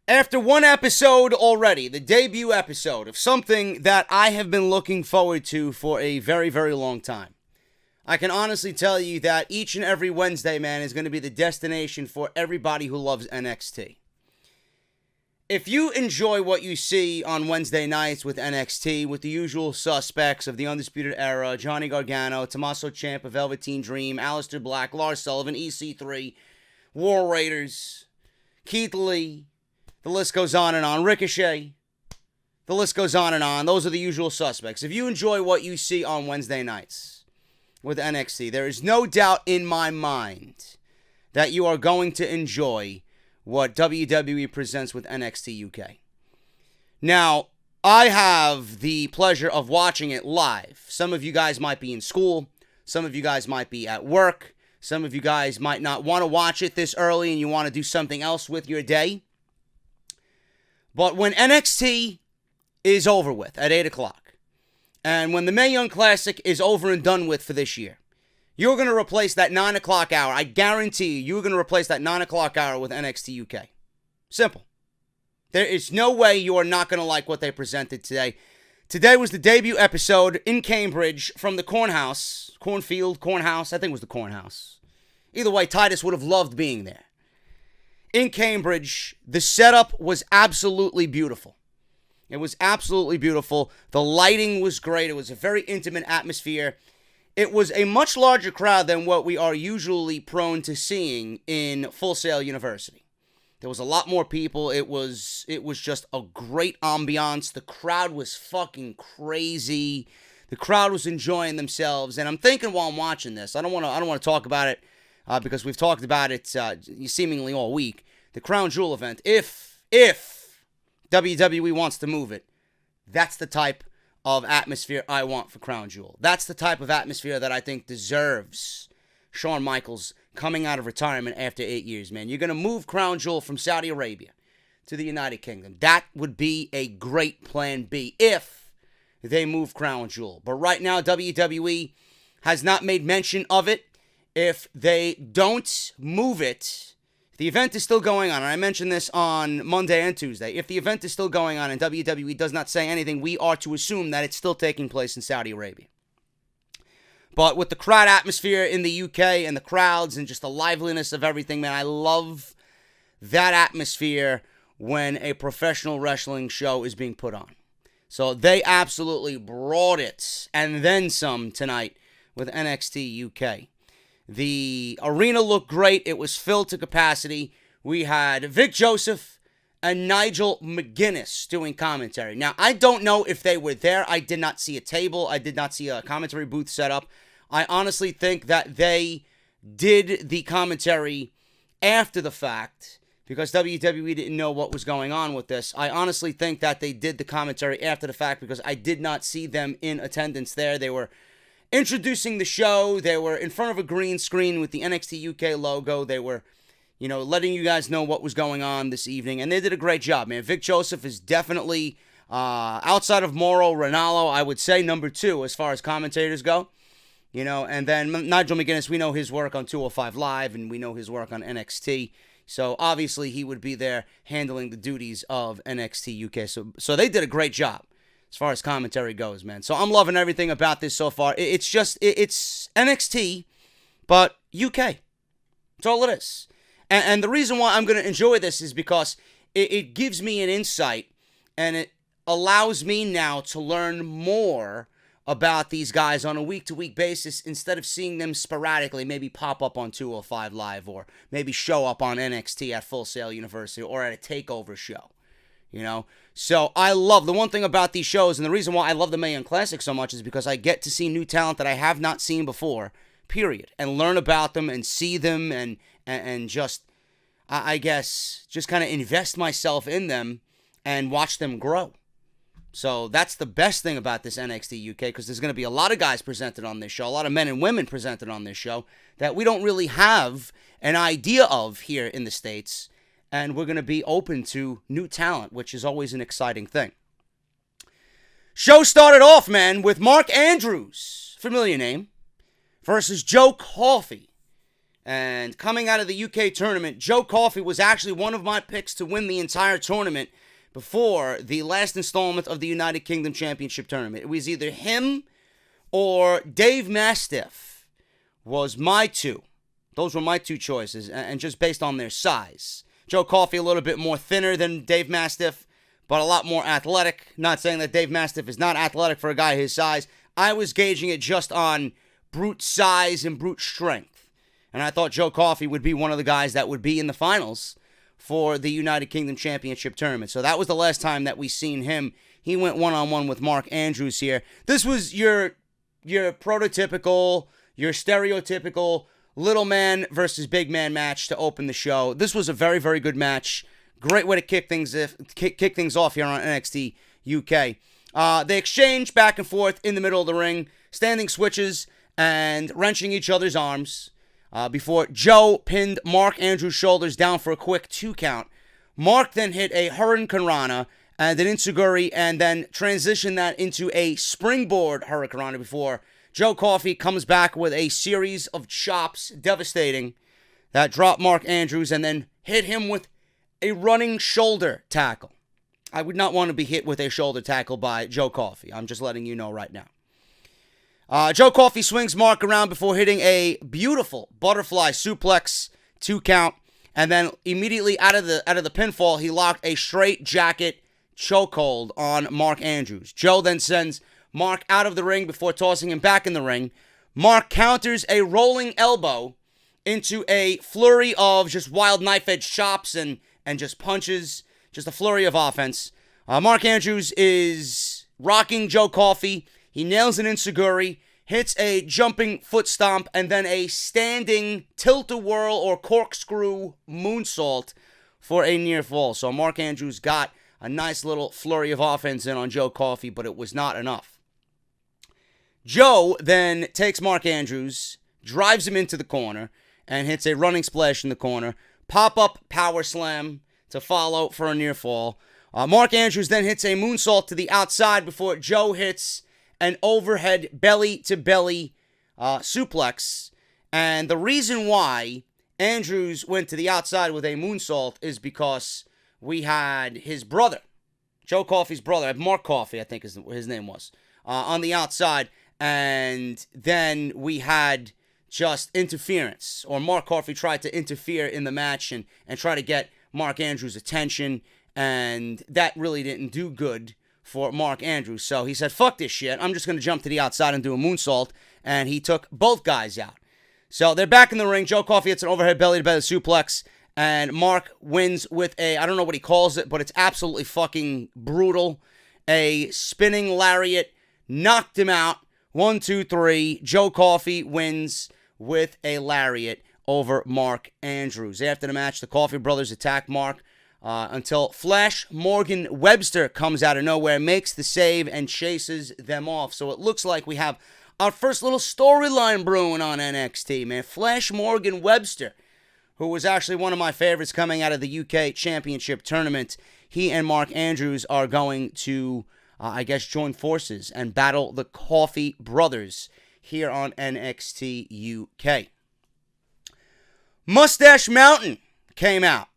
After one episode already, the debut episode of something that I have been looking forward to for a very, very long time, I can honestly tell you that each and every Wednesday, man, is going to be the destination for everybody who loves NXT. If you enjoy what you see on Wednesday nights with NXT, with the usual suspects of the Undisputed Era, Johnny Gargano, Tommaso Ciampa, Velveteen Dream, Aleister Black, Lars Sullivan, EC3, War Raiders, Keith Lee, the list goes on and on, Ricochet, the list goes on and on. Those are the usual suspects. If you enjoy what you see on Wednesday nights with NXT, there is no doubt in my mind that you are going to enjoy what WWE presents with NXT UK. Now, I have the pleasure of watching it live. Some of you guys might be in school. Some of you guys might be at work. Some of you guys might not want to watch it this early and you want to do something else with your day. But when NXT is over with at 8 o'clock, and when the Mae Young Classic is over and done with for this year, you're going to replace that 9 o'clock hour. I guarantee you're going to replace that 9 o'clock hour with NXT UK. Simple. There is no way you are not going to like what they presented today. Today was the debut episode in Cambridge from the Cornhouse. Cornhouse. I think it was the Cornhouse. Either way, Titus would have loved being there. In Cambridge, the setup was absolutely beautiful. It was absolutely beautiful. The lighting was great. It was a very intimate atmosphere. It was a much larger crowd than what we are usually prone to seeing in Full Sail University. There was a lot more people. It was just a great ambiance. The crowd was fucking crazy. The crowd was enjoying themselves. And I'm thinking while I'm watching this, I don't want to talk about it because we've talked about it seemingly all week. The Crown Jewel event. If WWE wants to move it, that's the type of atmosphere I want for Crown Jewel. That's the type of atmosphere that I think deserves Shawn Michaels coming out of retirement after 8 years, man. You're going to move Crown Jewel from Saudi Arabia to the United Kingdom. That would be a great plan B if they move Crown Jewel. But right now, WWE has not made mention of it. If they don't move it, the event is still going on, and I mentioned this on Monday and Tuesday. If the event is still going on and WWE does not say anything, we are to assume that it's still taking place in Saudi Arabia. But with the crowd atmosphere in the UK and the crowds and just the liveliness of everything, man, I love that atmosphere when a professional wrestling show is being put on. So they absolutely brought it, and then some tonight with NXT UK. The arena looked great. It was filled to capacity. We had Vic Joseph and Nigel McGuinness doing commentary. Now, I don't know if they were there. I did not see a table. I did not see a commentary booth set up. I honestly think that they did the commentary after the fact because WWE didn't know what was going on with this. I honestly think that they did the commentary after the fact because I did not see them in attendance there. They were introducing the show. They were in front of a green screen with the NXT UK logo. They were, letting you guys know what was going on this evening. And they did a great job, man. Vic Joseph is definitely, outside of Mauro Ranallo, I would say number 2 as far as commentators go. And then Nigel McGuinness, we know his work on 205 Live, and we know his work on NXT. So obviously he would be there handling the duties of NXT UK. So they did a great job as far as commentary goes, man. So I'm loving everything about this so far. It's NXT, but UK. That's all it is. And the reason why I'm going to enjoy this is because it gives me an insight, and it allows me now to learn more about these guys on a week-to-week basis instead of seeing them sporadically maybe pop up on 205 Live or maybe show up on NXT at Full Sail University or at a TakeOver show. So I love the one thing about these shows, and the reason why I love the Mae Young Classic so much is because I get to see new talent that I have not seen before, period, and learn about them and see them and just, I guess, just kind of invest myself in them and watch them grow. So that's the best thing about this NXT UK, because there's going to be a lot of guys presented on this show, a lot of men and women presented on this show that we don't really have an idea of here in the States. And we're going to be open to new talent, which is always an exciting thing. Show started off, man, with Mark Andrews, familiar name, versus Joe Coffey. And coming out of the UK tournament, Joe Coffey was actually one of my picks to win the entire tournament before the last installment of the United Kingdom Championship Tournament. It was either him or Dave Mastiff was my two. Those were my two choices, and just based on their size. Joe Coffey a little bit more thinner than Dave Mastiff, but a lot more athletic. Not saying that Dave Mastiff is not athletic for a guy his size. I was gauging it just on brute size and brute strength. And I thought Joe Coffey would be one of the guys that would be in the finals for the United Kingdom Championship Tournament. So that was the last time that we seen him. He went one-on-one with Mark Andrews here. This was your prototypical, your stereotypical little man versus big man match to open the show. This was a very, very good match. Great way to kick things off here on NXT UK. They exchange back and forth in the middle of the ring, standing switches and wrenching each other's arms before Joe pinned Mark Andrews' shoulders down for a quick 2 count. Mark then hit a Hurricane Rana and an Enziguri and then transitioned that into a springboard Hurricane Rana before Joe Coffey comes back with a series of chops, devastating, that dropped Mark Andrews and then hit him with a running shoulder tackle. I would not want to be hit with a shoulder tackle by Joe Coffey. I'm just letting you know right now. Joe Coffey swings Mark around before hitting a beautiful butterfly suplex 2 count, and then immediately out of the pinfall, he locked a straight jacket chokehold on Mark Andrews. Joe then sends Mark out of the ring before tossing him back in the ring. Mark counters a rolling elbow into a flurry of just wild knife-edge chops and just punches, just a flurry of offense. Mark Andrews is rocking Joe Coffey. He nails an Enziguri, hits a jumping foot stomp, and then a standing tilt-a-whirl or corkscrew moonsault for a near fall. So Mark Andrews got a nice little flurry of offense in on Joe Coffey, but it was not enough. Joe then takes Mark Andrews, drives him into the corner, and hits a running splash in the corner. Pop-up power slam to follow for a near fall. Mark Andrews then hits a moonsault to the outside before Joe hits an overhead belly-to-belly suplex. And the reason why Andrews went to the outside with a moonsault is because we had his brother, Joe Coffey's brother, Mark Coffey, I think his name was, on the outside. And then we had just interference, or Mark Coffey tried to interfere in the match and try to get Mark Andrews' attention, and that really didn't do good for Mark Andrews. So he said, fuck this shit, I'm just going to jump to the outside and do a moonsault, and he took both guys out. So they're back in the ring. Joe Coffey hits an overhead belly-to-belly suplex, and Mark wins with I don't know what he calls it, but it's absolutely fucking brutal. A spinning lariat, knocked him out. 1, 2, 3. Joe Coffey wins with a lariat over Mark Andrews. After the match, the Coffey brothers attack Mark until Flash Morgan Webster comes out of nowhere, makes the save, and chases them off. So it looks like we have our first little storyline brewing on NXT, man. Flash Morgan Webster, who was actually one of my favorites coming out of the UK Championship Tournament. He and Mark Andrews are going to join forces and battle the Coffey brothers here on NXT UK. Mustache Mountain came out,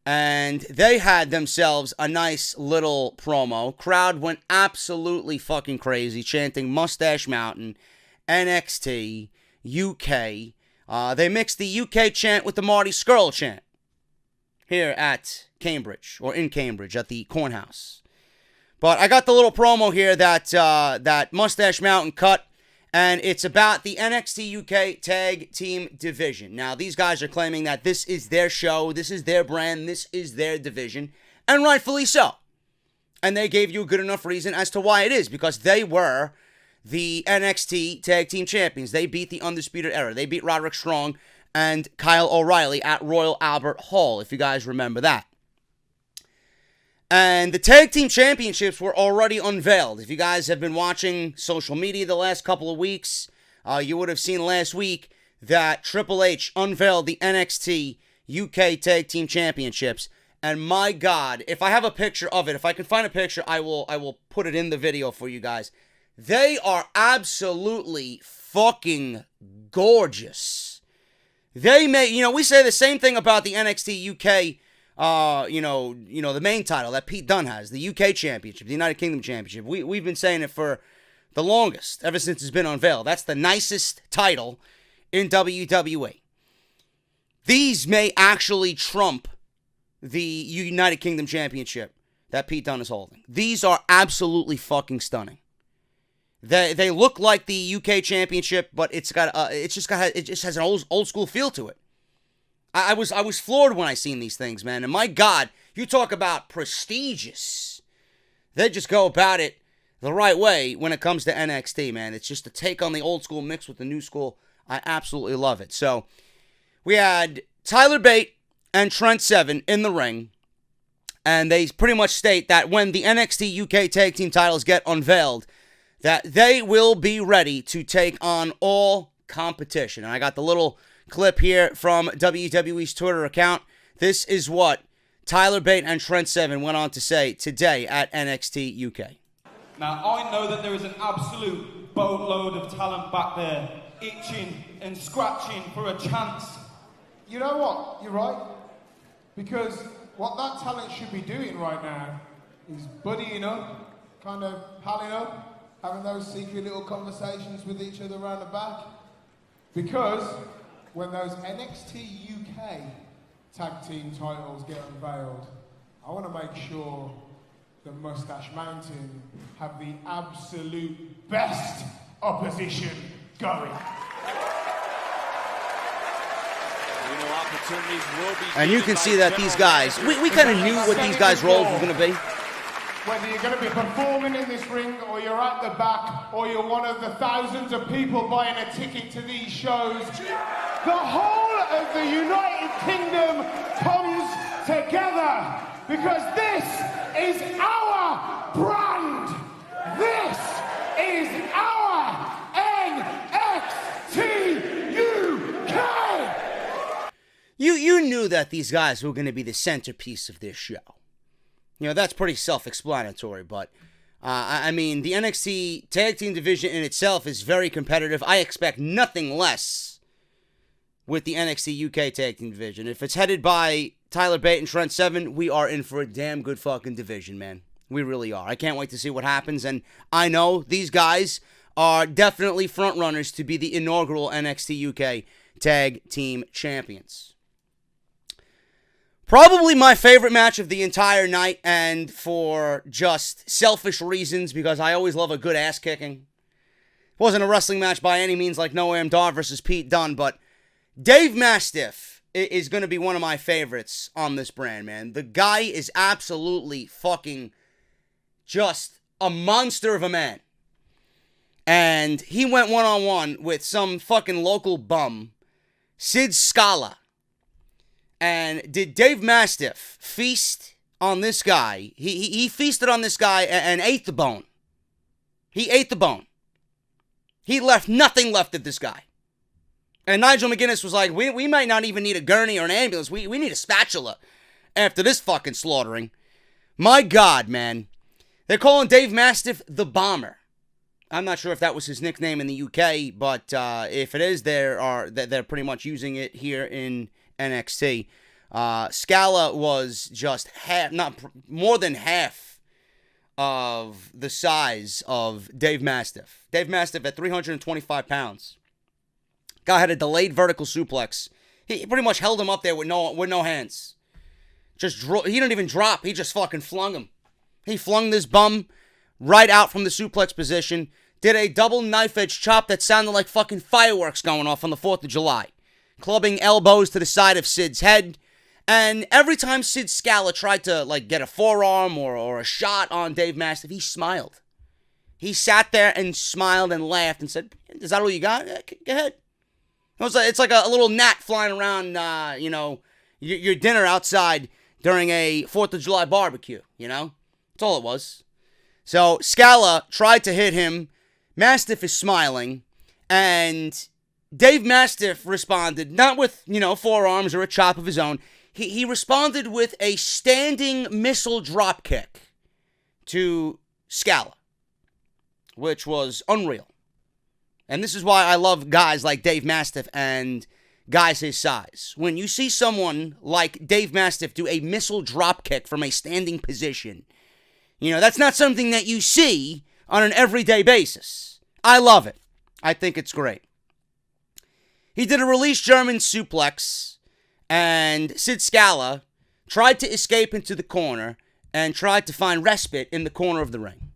and they had themselves a nice little promo. Crowd went absolutely fucking crazy, chanting Mustache Mountain, NXT UK. They mixed the UK chant with the Marty Scurll chant here at Cambridge, or in Cambridge, at the Cornhouse. But I got the little promo here that Mustache Mountain cut, and it's about the NXT UK Tag Team Division. Now, these guys are claiming that this is their show, this is their brand, this is their division, and rightfully so. And they gave you a good enough reason as to why it is, because they were the NXT Tag Team Champions. They beat the Undisputed Era. They beat Roderick Strong and Kyle O'Reilly at Royal Albert Hall, if you guys remember that. And the Tag Team Championships were already unveiled. If you guys have been watching social media the last couple of weeks, you would have seen last week that Triple H unveiled the NXT UK Tag Team Championships. And my God, if I have a picture of it, if I can find a picture, I will put it in the video for you guys. They are absolutely fucking gorgeous. They may, we say the same thing about the NXT UK, the main title that Pete Dunne has, the UK Championship, the United Kingdom Championship. We've been saying it for the longest, ever since it's been unveiled. That's the nicest title in WWE. These may actually trump the United Kingdom Championship that Pete Dunne is holding. These are absolutely fucking stunning. They look like the UK Championship, but it just has an old school feel to it. I was floored when I seen these things, man. And my God, you talk about prestigious. They just go about it the right way when it comes to NXT, man. It's just a take on the old school mixed with the new school. I absolutely love it. So we had Tyler Bate and Trent Seven in the ring, and they pretty much state that when the NXT UK Tag Team titles get unveiled, that they will be ready to take on all competition. And I got the little clip here from WWE's Twitter account. This is what Tyler Bate and Trent Seven went on to say today at NXT UK. Now, I know that there is an absolute boatload of talent back there, itching and scratching for a chance. You know what? You're right. Because what that talent should be doing right now is buddying up, kind of palling up, having those secret little conversations with each other around the back. Because when those NXT UK tag team titles get unveiled, I want to make sure the Mustache Mountain have the absolute best opposition going. And you can see that these guys, we kind of knew what these guys' roles were going to be. Whether you're going to be performing in this ring, or you're at the back, or you're one of the thousands of people buying a ticket to these shows, the whole of the United Kingdom comes together because this is our brand. This is our NXT UK. You knew that these guys were going to be the centerpiece of this show. That's pretty self-explanatory, but, the NXT Tag Team division in itself is very competitive. I expect nothing less with the NXT UK Tag Team division. If it's headed by Tyler Bate and Trent Seven, we are in for a damn good fucking division, man. We really are. I can't wait to see what happens, and I know these guys are definitely front-runners to be the inaugural NXT UK Tag Team Champions. Probably my favorite match of the entire night, and for just selfish reasons, because I always love a good ass-kicking. It wasn't a wrestling match by any means like Noam Dar versus Pete Dunne, but Dave Mastiff is going to be one of my favorites on this brand, man. The guy is absolutely fucking just a monster of a man. And he went one-on-one with some fucking local bum, Sid Scala. And did Dave Mastiff feast on this guy? He feasted on this guy and ate the bone. He ate the bone. He left nothing left of this guy. And Nigel McGuinness was like, we might not even need a gurney or an ambulance. We need a spatula after this fucking slaughtering. My God, man. They're calling Dave Mastiff the Bomber. I'm not sure if that was his nickname in the UK, but if it is, they're pretty much using it here in NXT. Scala was just more than half of the size of Dave Mastiff. Dave Mastiff at 325 pounds. Guy had a delayed vertical suplex. He pretty much held him up there with no hands. He didn't even drop. He just fucking flung him. He flung this bum right out from the suplex position. Did a double knife edge chop that sounded like fucking fireworks going off on the 4th of July. Clubbing elbows to the side of Sid's head. And every time Sid Scala tried to get a forearm or a shot on Dave Mastiff, he smiled. He sat there and smiled and laughed and said, "Is that all you got? Yeah, go ahead." It's like a little gnat flying around, your dinner outside during a 4th of July barbecue, That's all it was. So Scala tried to hit him. Mastiff is smiling. And Dave Mastiff responded, not with, forearms or a chop of his own. He responded with a standing missile drop kick to Scala, which was unreal. And this is why I love guys like Dave Mastiff and guys his size. When you see someone like Dave Mastiff do a missile drop kick from a standing position, that's not something that you see on an everyday basis. I love it. I think it's great. He did a release German suplex, and Sid Scala tried to escape into the corner and tried to find respite in the corner of the ring.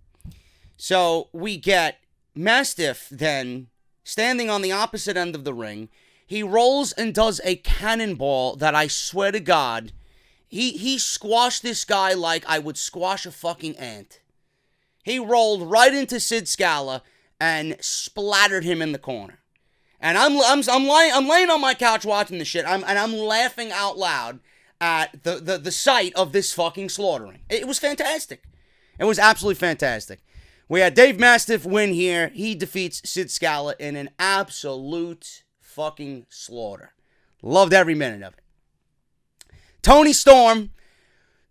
So we get Mastiff then standing on the opposite end of the ring. He rolls and does a cannonball that I swear to God, he squashed this guy like I would squash a fucking ant. He rolled right into Sid Scala and splattered him in the corner. And I'm laying on my couch watching this shit, and I'm laughing out loud at the sight of this fucking slaughtering. It was fantastic. It was absolutely fantastic. We had Dave Mastiff win here. He defeats Sid Scala in an absolute fucking slaughter. Loved every minute of it. Toni Storm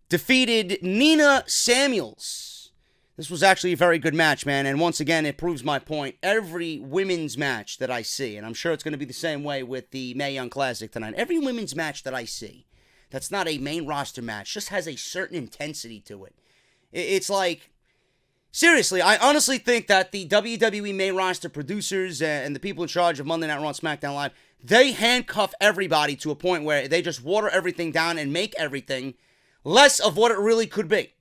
defeated Nina Samuels. This was actually a very good match, man, and once again, it proves my point. Every women's match that I see, and I'm sure it's going to be the same way with the Mae Young Classic tonight, every women's match that I see that's not a main roster match just has a certain intensity to it. It's like, seriously, I honestly think that the WWE main roster producers and the people in charge of Monday Night Raw and SmackDown Live, they handcuff everybody to a point where they just water everything down and make everything less of what it really could be.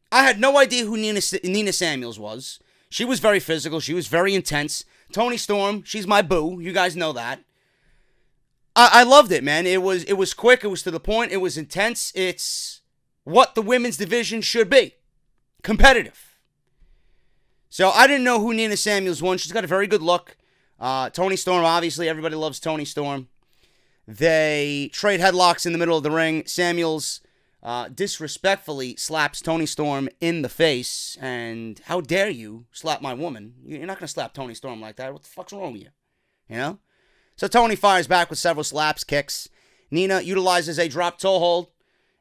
I had no idea who Nina Samuels was. She was very physical. She was very intense. Toni Storm, she's my boo. You guys know that. I loved it, man. It was quick. It was to the point. It was intense. It's what the women's division should be. Competitive. So I didn't know who Nina Samuels was. She's got a very good look. Toni Storm, obviously. Everybody loves Toni Storm. They trade headlocks in the middle of the ring. Samuels disrespectfully slaps Toni Storm in the face. And how dare you slap my woman? You're not going to slap Toni Storm like that. What the fuck's wrong with you? You know? So Toni fires back with several slaps, kicks. Nina utilizes a drop toe hold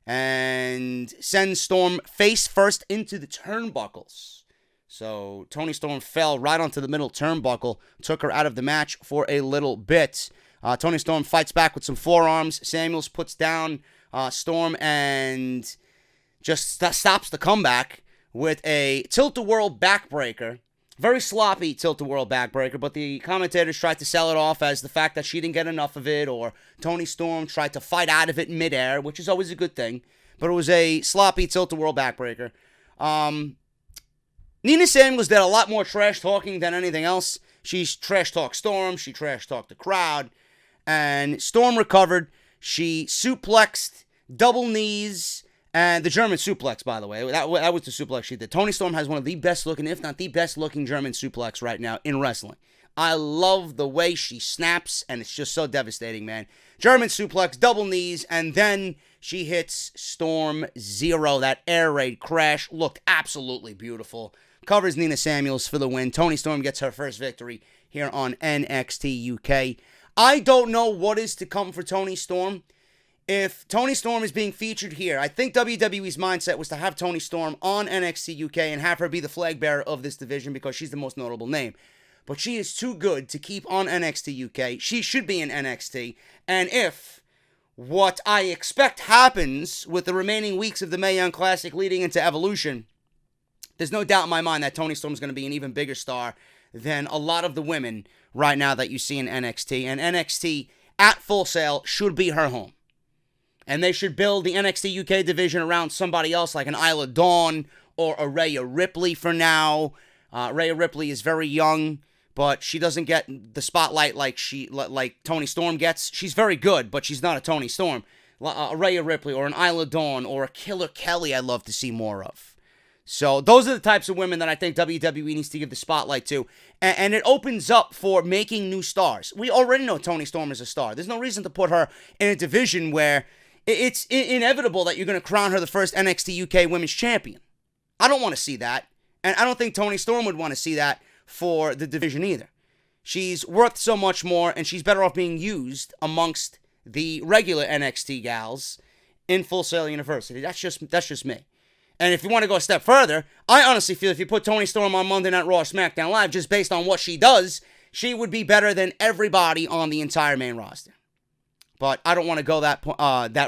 and sends Storm face first into the turnbuckles. So Toni Storm fell right onto the middle turnbuckle, took her out of the match for a little bit. Toni Storm fights back with some forearms. Samuels puts down Storm and just stops the comeback with a tilt-a-whirl backbreaker. Very sloppy tilt-a-whirl backbreaker, but the commentators tried to sell it off as the fact that she didn't get enough of it, or Toni Storm tried to fight out of it in midair, which is always a good thing. But it was a sloppy tilt-a-whirl backbreaker. Nina Samuels did a lot more trash talking than anything else. She trash talked Storm, she trash talked the crowd, and Storm recovered. She suplexed, double knees, and the German suplex, by the way. That was the suplex she did. Toni Storm has one of the best looking, if not the best looking German suplex right now in wrestling. I love the way she snaps, and it's just so devastating, man. German suplex, double knees, and then she hits Storm Zero. That air raid crash looked absolutely beautiful. Covers Nina Samuels for the win. Toni Storm gets her first victory here on NXT UK. I don't know what is to come for Toni Storm. If Toni Storm is being featured here, I think WWE's mindset was to have Toni Storm on NXT UK and have her be the flag bearer of this division because she's the most notable name. But she is too good to keep on NXT UK. She should be in NXT. And if what I expect happens with the remaining weeks of the Mae Young Classic leading into Evolution, there's no doubt in my mind that Toni Storm is going to be an even bigger star than a lot of the women right now that you see in NXT. And NXT at Full Sail should be her home. And they should build the NXT UK division around somebody else like an Isla Dawn or a Rhea Ripley for now. Rhea Ripley is very young, but she doesn't get the spotlight like Toni Storm gets. She's very good, but she's not a Toni Storm. A Rhea Ripley or an Isla Dawn or a Killer Kelly I'd love to see more of. So those are the types of women that I think WWE needs to give the spotlight to. And it opens up for making new stars. We already know Toni Storm is a star. There's no reason to put her in a division where it's inevitable that you're going to crown her the first NXT UK Women's Champion. I don't want to see that. And I don't think Toni Storm would want to see that for the division either. She's worth so much more, and she's better off being used amongst the regular NXT gals in Full Sail University. That's just me. And if you want to go a step further, I honestly feel if you put Toni Storm on Monday Night Raw or SmackDown Live, just based on what she does, she would be better than everybody on the entire main roster. But I don't want to go that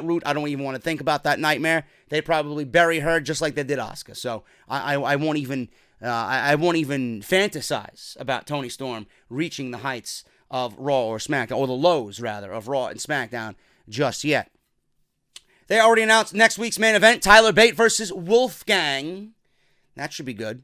route. I don't even want to think about that nightmare. They probably bury her just like they did Asuka. So I won't even fantasize about Toni Storm reaching the heights of Raw or SmackDown, or the lows rather of Raw and SmackDown just yet. They already announced next week's main event: Tyler Bate versus Wolfgang. That should be good.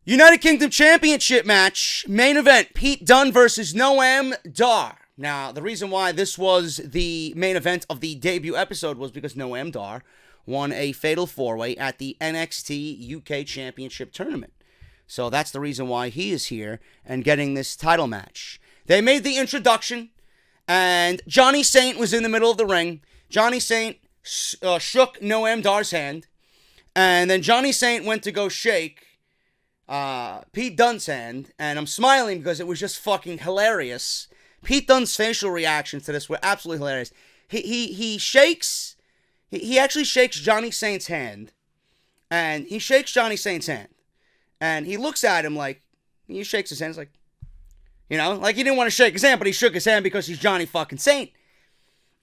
United Kingdom Championship match, main event: Pete Dunne versus Noam Dar. Now, the reason why this was the main event of the debut episode was because Noam Dar won a fatal 4-way at the NXT UK Championship Tournament. So that's the reason why he is here and getting this title match. They made the introduction, and Johnny Saint was in the middle of the ring. Johnny Saint shook Noam Dar's hand, and then Johnny Saint went to go shake Pete Dunne's hand, and I'm smiling because it was just fucking hilarious. Pete Dunne's facial reactions to this were absolutely hilarious. He actually shakes Johnny Saint's hand, and he shakes Johnny Saint's hand, and he looks at him like, he shakes his hand, like, like he didn't want to shake his hand, but he shook his hand because he's Johnny fucking Saint.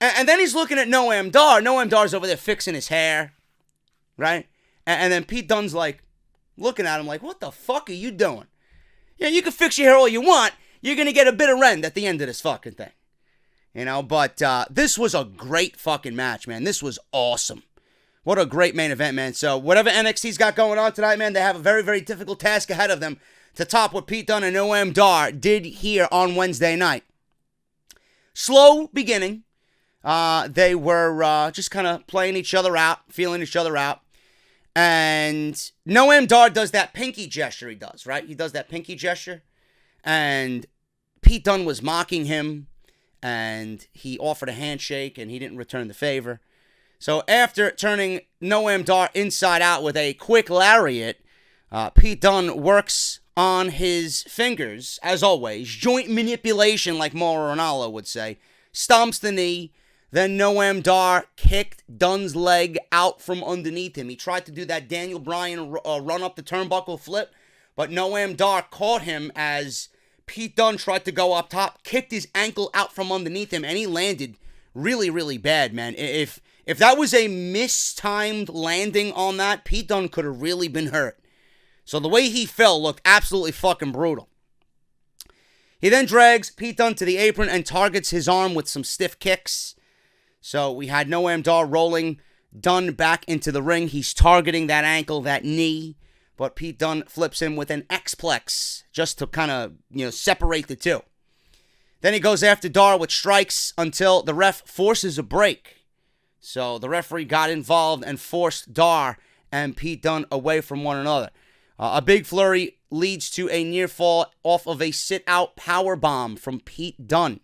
And then he's looking at Noam Dar. Noam Dar's over there fixing his hair, right? And then Pete Dunne's like, looking at him like, what the fuck are you doing? Yeah, you can fix your hair all you want. You're going to get a bit of rent at the end of this fucking thing. But this was a great fucking match, man. This was awesome. What a great main event, man. So whatever NXT's got going on tonight, man, they have a very, very difficult task ahead of them to top what Pete Dunne and Noam Dar did here on Wednesday night. Slow beginning. They were just kind of playing each other out, feeling each other out. And Noam Dar does that pinky gesture he does, right? He does that pinky gesture. And Pete Dunne was mocking him, and he offered a handshake, and he didn't return the favor. So after turning Noam Dar inside out with a quick lariat, Pete Dunne works on his fingers, as always. Joint manipulation, like Mauro Ranallo would say. Stomps the knee. Then Noam Dar kicked Dunne's leg out from underneath him. He tried to do that Daniel Bryan run up the turnbuckle flip, but Noam Dar caught him as Pete Dunne tried to go up top, kicked his ankle out from underneath him, and he landed really, really bad, man. If that was a mistimed landing on that, Pete Dunne could have really been hurt. So the way he fell looked absolutely fucking brutal. He then drags Pete Dunne to the apron and targets his arm with some stiff kicks. So we had Noam Dar rolling Dunne back into the ring. He's targeting that ankle, that knee. But Pete Dunne flips him with an X-Plex just to kind of, separate the two. Then he goes after Dar with strikes until the ref forces a break. So the referee got involved and forced Dar and Pete Dunne away from one another. A big flurry leads to a near fall off of a sit-out powerbomb from Pete Dunne.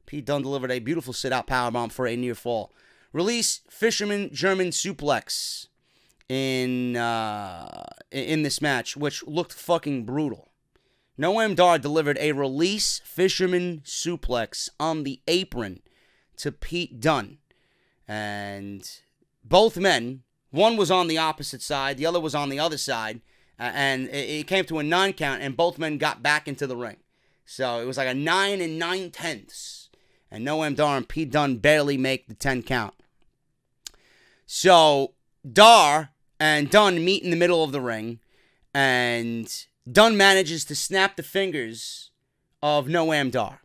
Pete Dunne delivered a beautiful sit-out powerbomb for a near fall. Release Fisherman German suplex in this match, which looked fucking brutal. Noam Dar delivered a release Fisherman suplex on the apron to Pete Dunne. And both men, one was on the opposite side, the other was on the other side, and it came to a 9 count, and both men got back into the ring. So it was like a 9 9/10. And Noam Dar and Pete Dunne barely make the 10 count. So Dar and Dunne meet in the middle of the ring, and Dunne manages to snap the fingers of Noam Dar.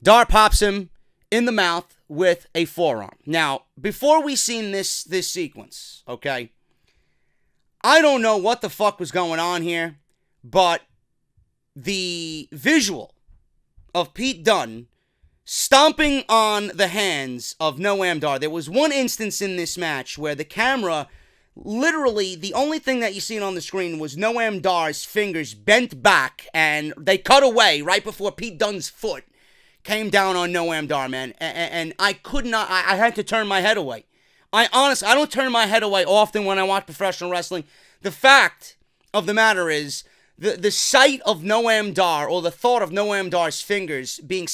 Dar pops him in the mouth with a forearm. Now, before we seen this sequence, okay, I don't know what the fuck was going on here, but the visual of Pete Dunne stomping on the hands of Noam Dar. There was one instance in this match where the camera, literally, the only thing that you seen on the screen was Noam Dar's fingers bent back, and they cut away right before Pete Dunne's foot came down on Noam Dar, man. And I could not, I had to turn my head away. I don't turn my head away often when I watch professional wrestling. The fact of the matter is, the sight of Noam Dar, or the thought of Noam Dar's fingers being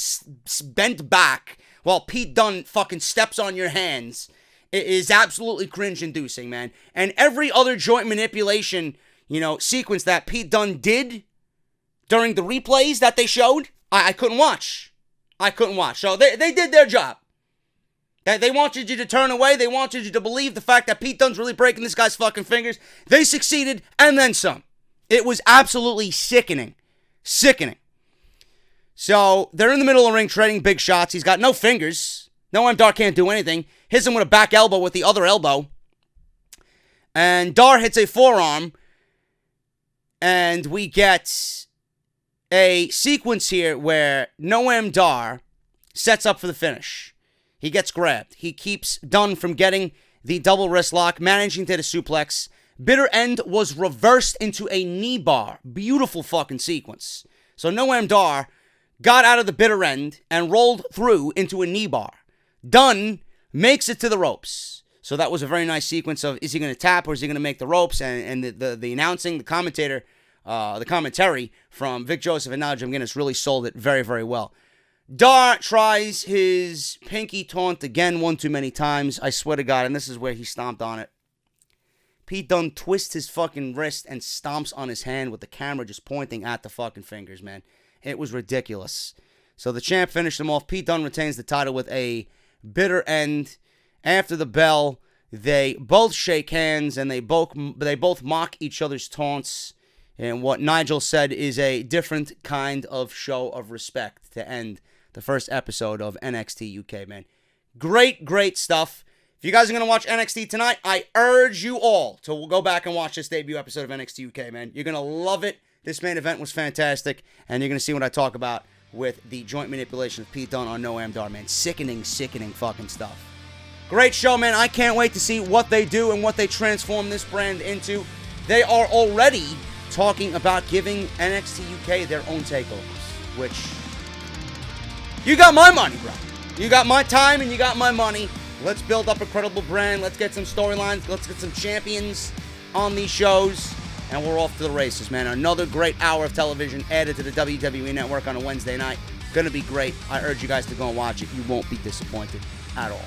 bent back while Pete Dunne fucking steps on your hands is absolutely cringe-inducing, man. And every other joint manipulation, sequence that Pete Dunne did during the replays that they showed, I couldn't watch. I couldn't watch. So they did their job. They wanted you to turn away. They wanted you to believe the fact that Pete Dunne's really breaking this guy's fucking fingers. They succeeded, and then some. It was absolutely sickening. Sickening. So they're in the middle of the ring trading big shots. He's got no fingers. Noam Dar can't do anything. Hits him with a back elbow with the other elbow. And Dar hits a forearm. And we get a sequence here where Noam Dar sets up for the finish. He gets grabbed. He keeps Dunne from getting the double wrist lock, managing to the suplex. Bitter End was reversed into a knee bar. Beautiful fucking sequence. So Noam Dar got out of the bitter end and rolled through into a knee bar. Dunne makes it to the ropes. So that was a very nice sequence of, is he going to tap or is he going to make the ropes? And the announcing, the commentator, the commentary from Vic Joseph and now Jim Guinness really sold it very, very well. Dar tries his pinky taunt again one too many times. I swear to God, and this is where he stomped on it. Pete Dunne twists his fucking wrist and stomps on his hand with the camera just pointing at the fucking fingers, man. It was ridiculous. So the champ finished him off. Pete Dunne retains the title with a bitter end. After the bell, they both shake hands and they both mock each other's taunts. And what Nigel said is a different kind of show of respect to end the first episode of NXT UK, man. Great, great stuff. If you guys are going to watch NXT tonight, I urge you all to go back and watch this debut episode of NXT UK, man. You're going to love it. This main event was fantastic, and you're going to see what I talk about with the joint manipulation of Pete Dunne on Noam Dar, man. Sickening, sickening fucking stuff. Great show, man. I can't wait to see what they do and what they transform this brand into. They are already talking about giving NXT UK their own takeovers, which... You got my money, bro. You got my time and you got my money. Let's build up a credible brand. Let's get some storylines. Let's get some champions on these shows. And we're off to the races, man. Another great hour of television added to the WWE Network on a Wednesday night. Gonna be great. I urge you guys to go and watch it. You won't be disappointed at all.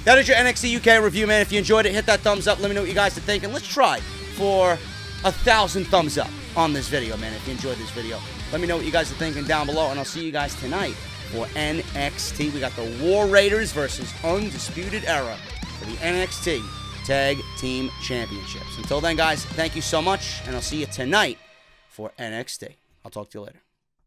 That is your NXT UK review, man. If you enjoyed it, hit that thumbs up. Let me know what you guys are thinking. Let's try for 1,000 thumbs up on this video, man. If you enjoyed this video, let me know what you guys are thinking down below. And I'll see you guys tonight for NXT. We got the War Raiders versus Undisputed Era for the NXT Tag Team Championships. Until then, guys, thank you so much, and I'll see you tonight for NXT. I'll talk to you later.